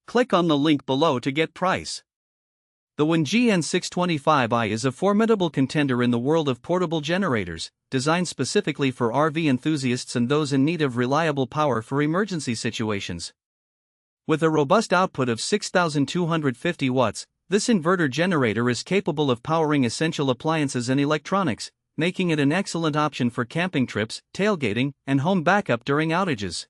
Click on the link below to get price. The WEN GN625i is a formidable contender in the world of portable generators, designed specifically for RV enthusiasts and those in need of reliable power for emergency situations. With a robust output of 6,250 watts, this inverter generator is capable of powering essential appliances and electronics, making it an excellent option for camping trips, tailgating, and home backup during outages.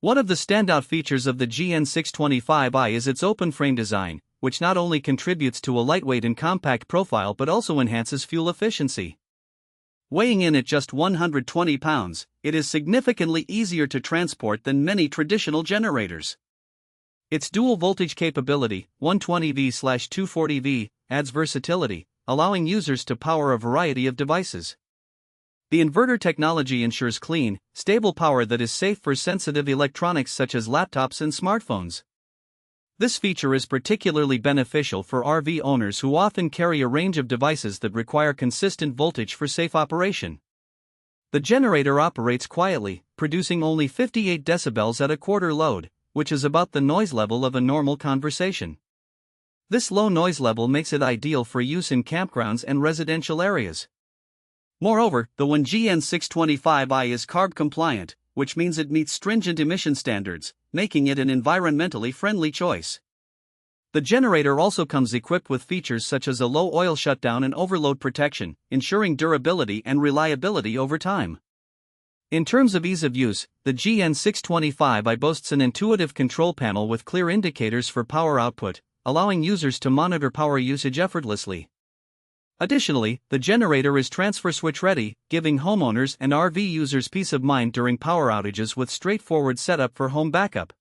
One of the standout features of the GN625i is its open-frame design, which not only contributes to a lightweight and compact profile but also enhances fuel efficiency. Weighing in at just 120 pounds, it is significantly easier to transport than many traditional generators. Its dual voltage capability, 120V/240V, adds versatility, allowing users to power a variety of devices. The inverter technology ensures clean, stable power that is safe for sensitive electronics such as laptops and smartphones. This feature is particularly beneficial for RV owners who often carry a range of devices that require consistent voltage for safe operation. The generator operates quietly, producing only 58 decibels at a quarter load, which is about the noise level of a normal conversation. This low noise level makes it ideal for use in campgrounds and residential areas. Moreover, the WEN GN625i is CARB compliant, which means it meets stringent emission standards, making it an environmentally friendly choice. The generator also comes equipped with features such as a low oil shutdown and overload protection, ensuring durability and reliability over time. In terms of ease of use, the GN625i boasts an intuitive control panel with clear indicators for power output, allowing users to monitor power usage effortlessly. Additionally, the generator is transfer switch ready, giving homeowners and RV users peace of mind during power outages with straightforward setup for home backup.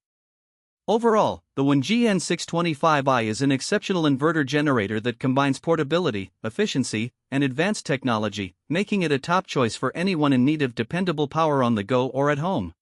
Overall, the WEN GN625i is an exceptional inverter generator that combines portability, efficiency, and advanced technology, making it a top choice for anyone in need of dependable power on the go or at home.